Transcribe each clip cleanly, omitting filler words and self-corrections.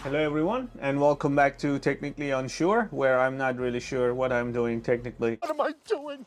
Hello everyone and welcome back to Technically Unsure, where I'm not really sure what I'm doing technically. What am I doing?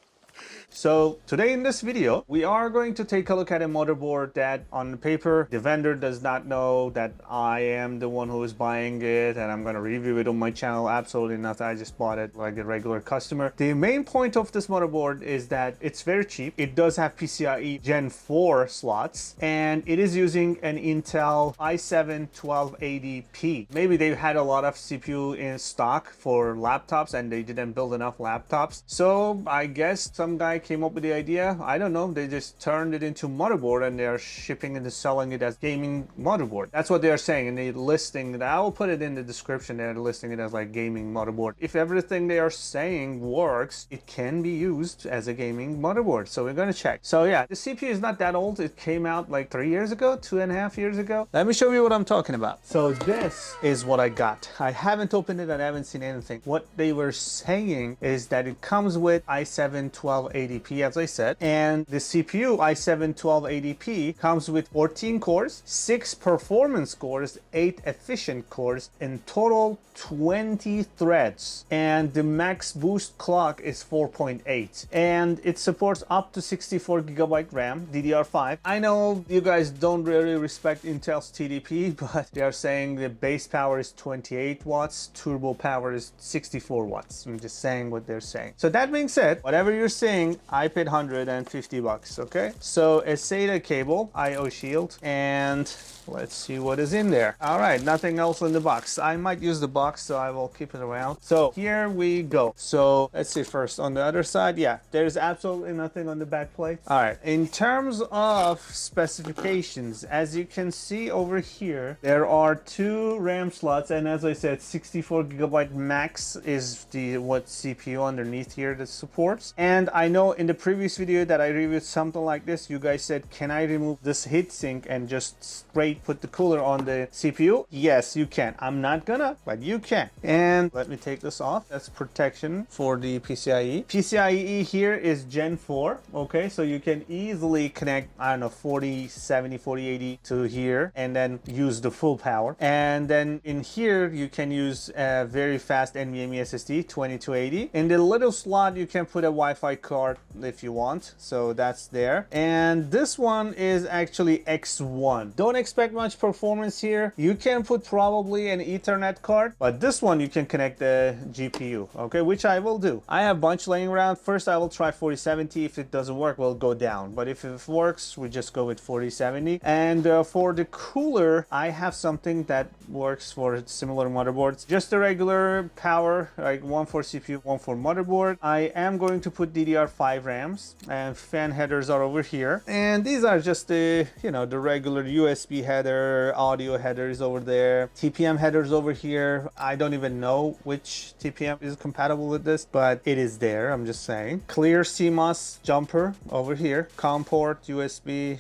So today in this video, we are going to take a look at a motherboard that on paper, the vendor does not know that I am the one who is buying it and I'm going to review it on my channel. Absolutely not. I just bought it like a regular customer. The main point of this motherboard is that it's very cheap. It does have PCIe Gen 4 slots and it is using an Intel i7-1280p. Maybe they had a lot of CPU in stock for laptops and they didn't build enough laptops. So I guess some guy came up with the idea. I don't know. They just turned it into motherboard and they're shipping and selling it as gaming motherboard. That's what they're saying. And they're listing it. I will put it in the description. They're listing it as like gaming motherboard. If everything they are saying works, it can be used as a gaming motherboard. So we're going to check. So yeah, the CPU is not that old. It came out like 3 years ago, 2.5 years ago. Let me show you what I'm talking about. So this is what I got. I haven't opened it and I haven't seen anything. What they were saying is that it comes with i7-1280p, as I said, and the CPU i7-1280p comes with 14 cores, 6 performance cores, 8 efficient cores, in total 20 threads, and the max boost clock is 4.8, and it supports up to 64 gigabyte RAM, DDR5. I know you guys don't really respect Intel's TDP, but they are saying the base power is 28 watts, turbo power is 64 watts. I'm just saying what they're saying. So that being said, whatever you're saying, I paid $150, okay? So a SATA cable, IO shield, and let's see what is in there. All right, nothing else in the box. I might use the box, so I will keep it around. So here we go. So let's see first on the other side. Yeah, there's absolutely nothing on the back plate. All right, in terms of specifications, as you can see over here, there are 2 RAM slots, and as I said, 64 gigabyte max is the what CPU underneath here that supports. And I know in the previous video that I reviewed something like this, you guys said, can I remove this heatsink and just straight put the cooler on the CPU? Yes, you can. I'm not gonna, but you can. And let me take this off. That's protection for the PCIe. PCIe here is Gen 4. Okay, so you can easily connect, I don't know, 4070, 4080 to here and then use the full power. And then in here, you can use a very fast NVMe SSD, 2280. In the little slot, you can put a Wi-Fi card if you want. So that's there. And this one is actually X1. Don't expect much performance here. You can put probably an Ethernet card, but this one you can connect the GPU, okay, which I will do. I have a bunch laying around. First, I will try 4070. If it doesn't work, we'll go down. But if it works, we just go with 4070. And for the cooler, I have something that works for similar motherboards. Just a regular power, like one for CPU, one for motherboard. I am going to put DDR5 RAMs, and fan headers are over here. And these are just the, you know, the regular USB header, audio headers over there, TPM headers over here. I don't even know which TPM is compatible with this, but it is there. I'm just saying. Clear CMOS jumper over here, COM port, USB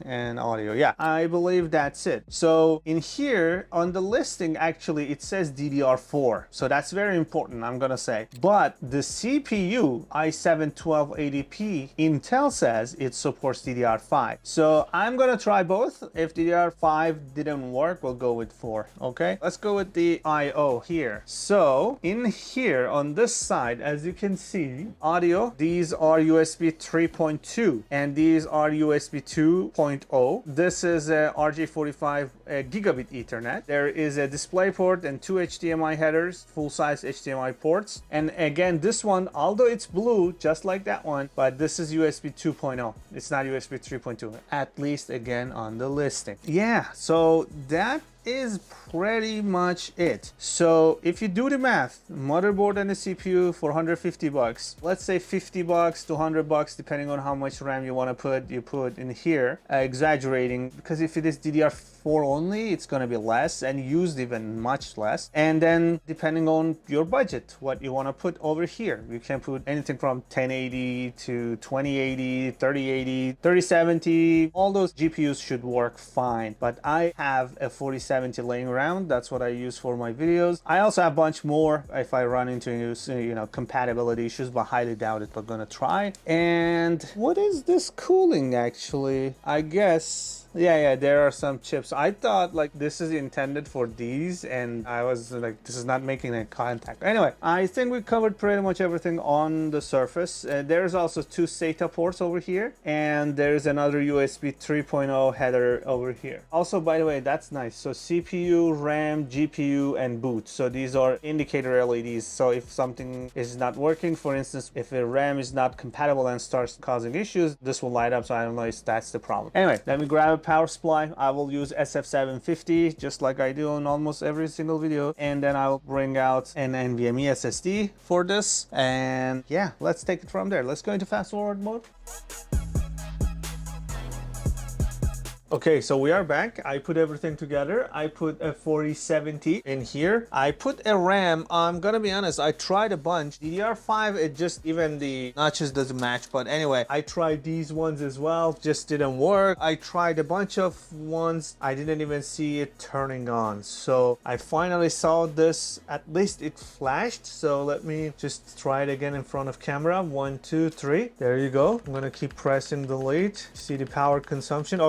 and audio. Yeah, I believe that's it. So in here on the listing, actually it says DDR4, so that's very important, I'm gonna say. But the CPU i7-1280p, Intel says it supports DDR5. So I'm gonna try both. If DDR5 didn't work, we'll go with 4. Okay, let's go with the IO here. So in here on this side, as you can see, audio, these are USB 3.2 and these are USB 2.0. This is a RJ45 gigabit Ethernet. There is a display port and 2 HDMI headers, full-size HDMI ports. And again, this one, although it's blue just like that one, but this is USB 2.0. It's not USB 3.2, at least again on the listing. Yeah, so that is pretty much it. So if you do the math, motherboard and a CPU for $150, let's say $50 to $100, depending on how much RAM you want to put, you put in here, exaggerating, because if it is DDR4 only, it's going to be less and used even much less. And then depending on your budget, what you want to put over here, you can put anything from 1080 to 2080, 3080, 3070. All those GPUs should work fine, but I have a 4070 laying around. That's what I use for my videos. I also have a bunch more if I run into, you know, compatibility issues, but highly doubt it, but gonna try. And what is this cooling actually? I guess Yeah, there are some chips. I thought like this is intended for these, and I was like, this is not making any contact. Anyway, I think we covered pretty much everything on the surface. There's also two SATA ports over here, and there's another USB 3.0 header over here. Also, by the way, that's nice. So CPU, RAM, GPU, and boot. So these are indicator LEDs. So if something is not working, for instance, if a RAM is not compatible and starts causing issues, this will light up. So I don't know if that's the problem. Anyway, let me grab a power supply. I will use SF750 just like I do on almost every single video, and then I'll bring out an NVMe SSD for this, and yeah, let's take it from there. Let's go into fast forward mode. Okay, so we are back. I put everything together. I put a 4070 in here. I put a RAM. I'm gonna be honest, I tried a bunch. DDR5, it just, even the notches doesn't match. But anyway, I tried these ones as well. Just didn't work. I tried a bunch of ones. I didn't even see it turning on. So I finally saw this. At least it flashed. So let me just try it again in front of camera. 1, 2, 3. There you go. I'm gonna keep pressing delete. See the power consumption.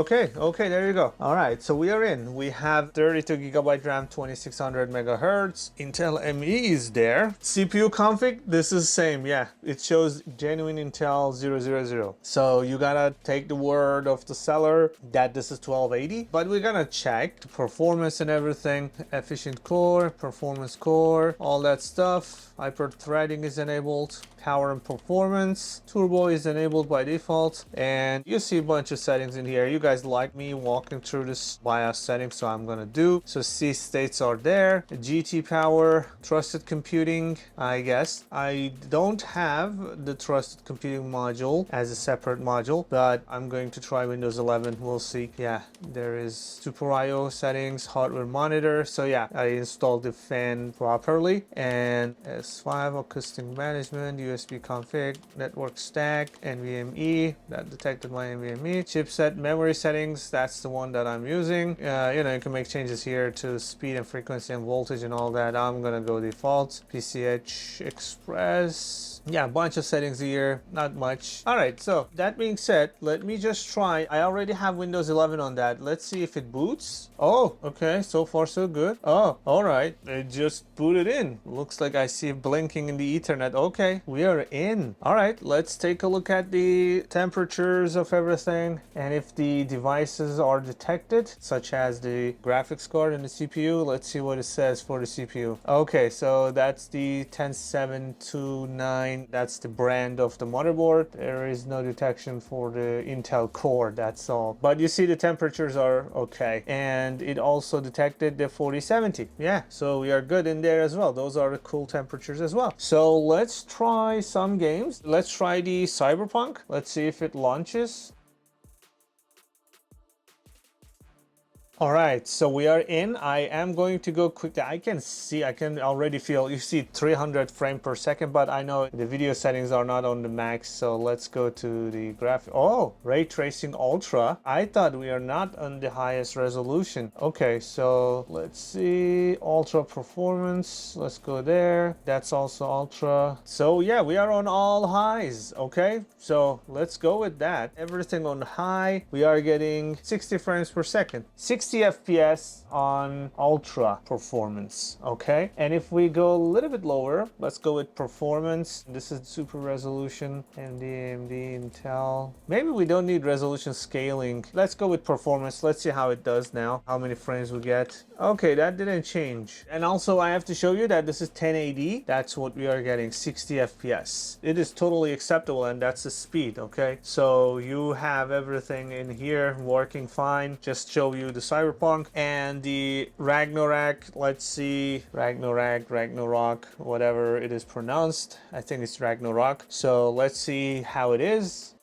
Okay, there you go. All right, so we are in. We have 32 gigabyte RAM, 2600 megahertz. Intel ME is there. CPU config, this is same. Yeah, it shows genuine Intel 000. So you gotta take the word of the seller that this is 1280, but we're gonna check the performance and everything. Efficient core, performance core, all that stuff. Hyper threading is enabled. Power and performance. Turbo is enabled by default. And you see a bunch of settings in here. You guys like me walking through this BIOS settings, so I'm gonna do. So C states are there. GT power, trusted computing, I guess. I don't have the trusted computing module as a separate module, but I'm going to try Windows 11. We'll see. Yeah, there is Super IO settings, hardware monitor. So yeah, I installed the fan properly. And S5 acoustic management, USB config, network stack, NVMe, that detected my NVMe, chipset memory settings, that's the one that I'm using. You know, you can make changes here to speed and frequency and voltage and all that. I'm gonna go default. PCH Express. Yeah, a bunch of settings here, not much. All right, so that being said, let me just try. I already have Windows 11 on that. Let's see if it boots. Oh, okay, so far so good. Oh, all right, it just booted in. Looks like I see blinking in the Ethernet. Okay, we are in. All right, let's take a look at the temperatures of everything, and if the devices are detected, such as the graphics card and the CPU. Let's see what it says for the CPU. Okay, so that's the 10729. That's the brand of the motherboard. There is no detection for the Intel core, that's all. But you see the temperatures are okay. And it also detected the 4070. Yeah, so we are good in there as well. Those are the cool temperatures as well. So let's try some games. Let's try the Cyberpunk. Let's see if it launches. All right, so we are in. I am going to go quickly. I can already feel, you see 300 frames per second, but I know the video settings are not on the max. So let's go to the graphic. Oh, ray tracing ultra. I thought we are not on the highest resolution. Okay, so let's see, ultra performance. Let's go there. That's also ultra. So yeah, we are on all highs. Okay, so let's go with that. Everything on high. We are getting 60 frames per second. 60 FPS on ultra performance. Okay, and if we go a little bit lower, let's go with performance. This is super resolution, AMD, Intel. Maybe we don't need resolution scaling. Let's go with performance. Let's see how it does now, how many frames we get. Okay, that didn't change. And also I have to show you that this is 1080. That's what we are getting, 60 FPS. It is totally acceptable, and that's the speed. Okay, so you have everything in here working fine. Just show you the Cyberpunk and the Ragnarok. Let's see, Ragnarok, whatever it is pronounced. I think it's Ragnarok. So let's see how it is.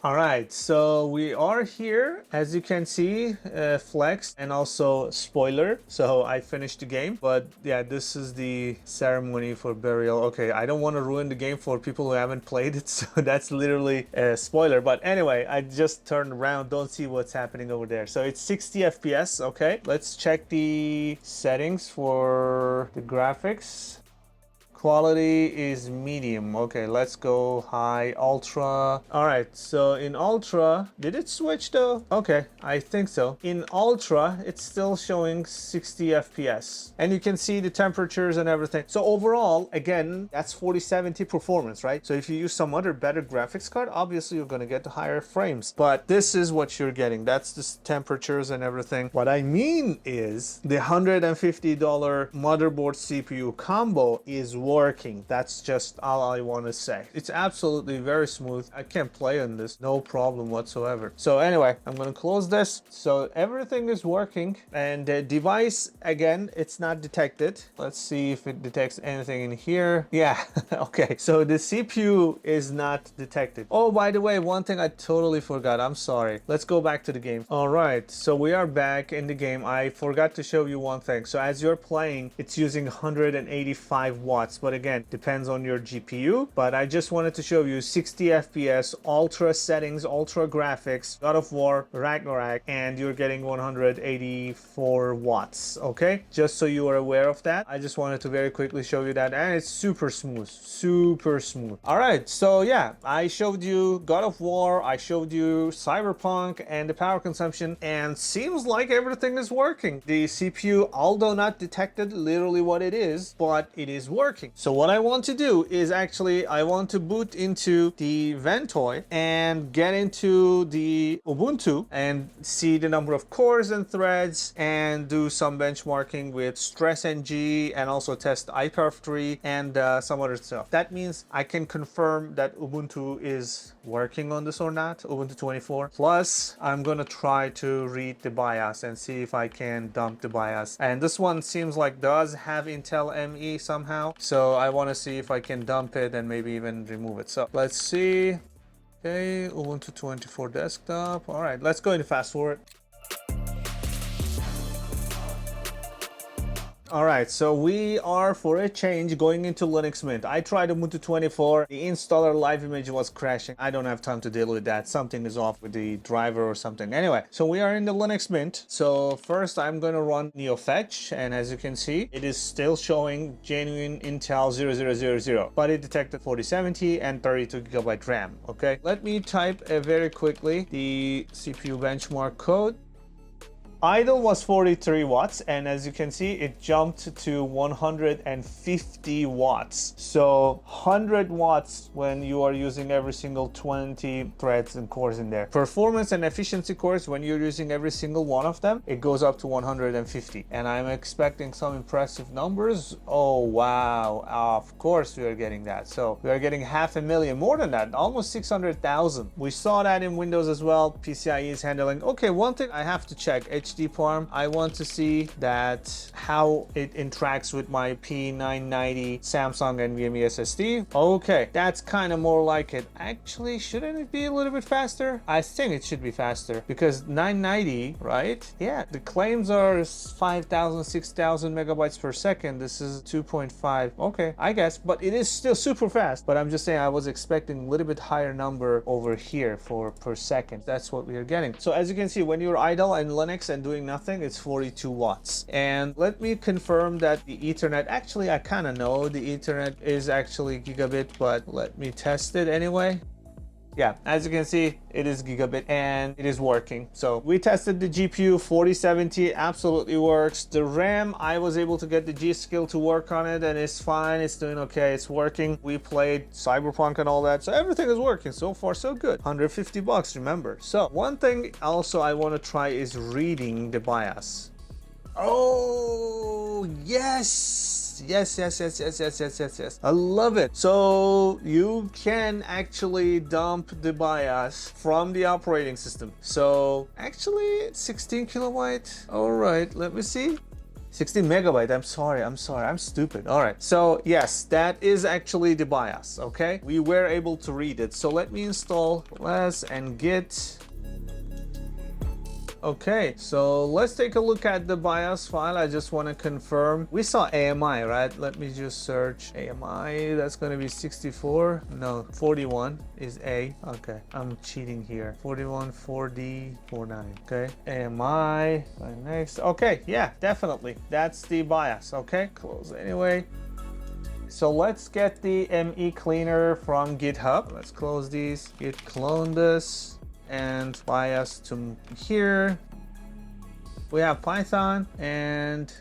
All right, so we are here, as you can see, flex and also spoiler. So I finished the game, but yeah, this is the ceremony for burial. Okay, I don't want to ruin the game for people who haven't played it, so that's literally a spoiler. But anyway, I just turned around, don't see what's happening over there. So it's 60 FPS. Okay, let's check the settings for the graphics. Quality is medium. Okay, let's go high, ultra. All right, so in ultra, did it switch though? Okay, I think so. In ultra, it's still showing 60 FPS. And you can see the temperatures and everything. So overall, again, that's 4070 performance, right? So if you use some other better graphics card, obviously you're gonna get the higher frames. But this is what you're getting. That's the temperatures and everything. What I mean is the $150 motherboard CPU combo is working. That's just all I want to say. It's absolutely very smooth. I can play on this, no problem whatsoever. So anyway, I'm going to close this. So everything is working, and the device, again, it's not detected. Let's see if it detects anything in here. Yeah, okay. So the CPU is not detected. Oh, by the way, one thing I totally forgot. I'm sorry. Let's go back to the game. All right, so we are back in the game. I forgot to show you one thing. So as you're playing, it's using 185 watts, but again, depends on your GPU. But I just wanted to show you 60 FPS, ultra settings, ultra graphics, God of War, Ragnarok, and you're getting 184 watts. Okay, just so you are aware of that. I just wanted to very quickly show you that, and it's super smooth, super smooth. All right, so yeah, I showed you God of War, I showed you Cyberpunk and the power consumption, and seems like everything is working. The CPU, although not detected literally what it is, but it is working. So what I want to do is actually I want to boot into the Ventoy and get into the Ubuntu and see the number of cores and threads and do some benchmarking with StressNG and also test iPerf3 and some other stuff. That means I can confirm that Ubuntu is working on this or not, Ubuntu 24. Plus, I'm gonna try to read the BIOS and see if I can dump the BIOS. And this one seems like does have Intel ME somehow. So I wanna see if I can dump it and maybe even remove it. So let's see. Okay, Ubuntu 24 desktop. All right, let's go into fast forward. All right, so we are for a change going into Linux Mint. I tried Ubuntu 24. The installer live image was crashing. I don't have time to deal with that. Something is off with the driver or something. Anyway, so we are in the Linux Mint. So first I'm going to run NeoFetch, and as you can see, it is still showing genuine Intel 0000, but it detected 4070 and 32 gigabyte RAM. Okay, let me type very quickly the CPU benchmark code. Idle was 43 watts, and as you can see, it jumped to 150 watts. So 100 watts when you are using every single 20 threads and cores in there. Performance and efficiency cores, when you're using every single one of them, it goes up to 150. And I'm expecting some impressive numbers. Oh, wow. Of course we are getting that. So we are getting 500,000, more than that, almost 600,000. We saw that in Windows as well. PCIe is handling. Okay, one thing I have to check, HDParm. I want to see that how it interacts with my P990 Samsung NVMe SSD. Okay, that's kind of more like it. Actually, shouldn't it be a little bit faster? I think it should be faster because 990, right? Yeah, the claims are 5,000, 6,000 megabytes per second. This is 2.5. Okay, I guess, but it is still super fast. But I'm just saying I was expecting a little bit higher number over here for per second. That's what we are getting. So as you can see, when you're idle in Linux and doing nothing, it's 42 watts. And let me confirm that the Ethernet, actually I kind of know the Ethernet is actually gigabit, but let me test it anyway. Yeah, as you can see, it is gigabit and it is working. So we tested the GPU 4070, absolutely works. The RAM, I was able to get the G-Skill to work on it and it's fine, it's doing okay, it's working. We played Cyberpunk and all that, so everything is working. So far, so good. 150 bucks, remember. So one thing also I want to try is reading the BIOS. Oh, yes. Yes. I love it. So you can actually dump the BIOS from the operating system. So actually 16 kilobyte. All right, let me see. 16 megabyte. I'm sorry. I'm stupid. All right. So yes, that is actually the BIOS. Okay. We were able to read it. So let me install ls and git. Okay, so let's take a look at the BIOS file. I just want to confirm. We saw AMI, right? Let me just search AMI. That's going to be 64. No, 41 is A. Okay, I'm cheating here. 41, 4D, 49. Okay, AMI. Next. Okay, yeah, definitely. That's the BIOS. Okay, close anyway. so let's get the ME cleaner from GitHub. Let's close these, git clone this, and bias to here. We have Python and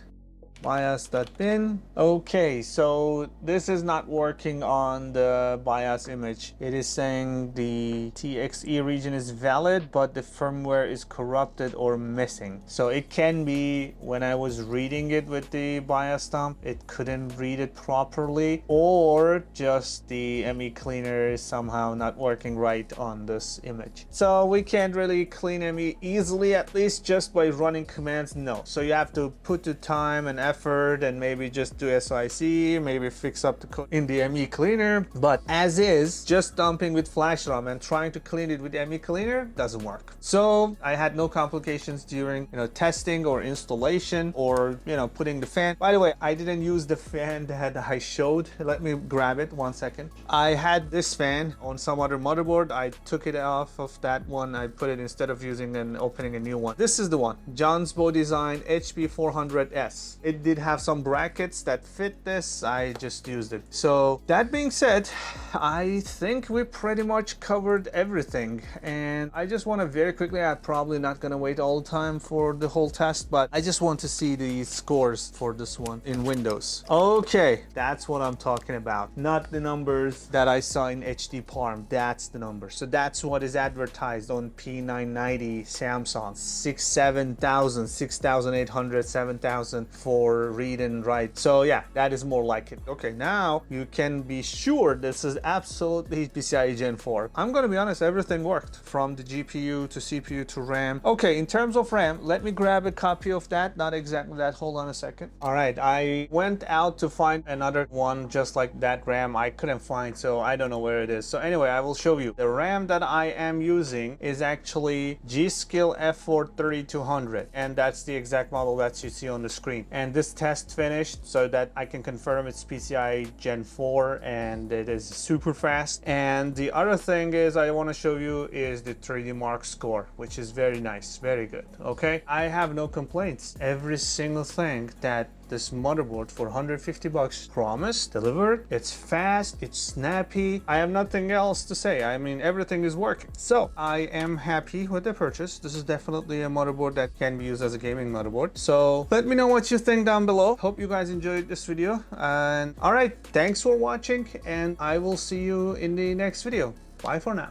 bias.bin. Okay, so this is not working on the bias image. It is saying the TXE region is valid, but the firmware is corrupted or missing. So it can be when I was reading it with the bias dump, it couldn't read it properly, or just the ME cleaner is somehow not working right on this image. So we can't really clean ME easily, at least just by running commands, no. So you have to put the time and effort and maybe just do SIC, maybe fix up the code in the ME cleaner. But as is, just dumping with flash ROM and trying to clean it with ME cleaner doesn't work. So I had no complications during testing or installation or putting the fan. By the way, I didn't use the fan that I showed. Let me grab it 1 second. I had this fan on some other motherboard. I took it off of that one. I put it instead of using and opening a new one. This is the one, Johnsbo Design HP400S. It did have some brackets that fit this. I just used it. So that being said, I think we pretty much covered everything, and I just want to very quickly, I'm probably not gonna wait all the time for the whole test, but I just want to see the scores for this one in Windows. Okay, that's what I'm talking about, not the numbers that I saw in HD Parm. That's the number. So that's what is advertised on P990 Samsung. 7,000, 6,800, 7,000 for read and write. So yeah, that is more like it. Okay, now you can be sure this is absolutely PCIe Gen 4. I'm gonna be honest, everything worked from the GPU to CPU to RAM. Okay, in terms of RAM, let me grab a copy of that. Not exactly that, hold on a second. All right, I went out to find another one just like that RAM. I couldn't find, so I don't know where it is. So anyway, I will show you. The RAM that I am using is actually G.Skill F4 3200, and that's the exact model that you see on the screen. And this test finished so that I can confirm it's PCIe Gen 4 and it is super fast. And the other thing is I want to show you is the 3D Mark score, which is very nice, very good. Okay, I have no complaints. Every single thing that this motherboard for 150 bucks promised, delivered. It's fast, it's snappy. I have nothing else to say. I mean, everything is working. So I am happy with the purchase. This is definitely a motherboard that can be used as a gaming motherboard. So let me know what you think down below. Hope you guys enjoyed this video. And all right, thanks for watching, and I will see you in the next video. Bye for now.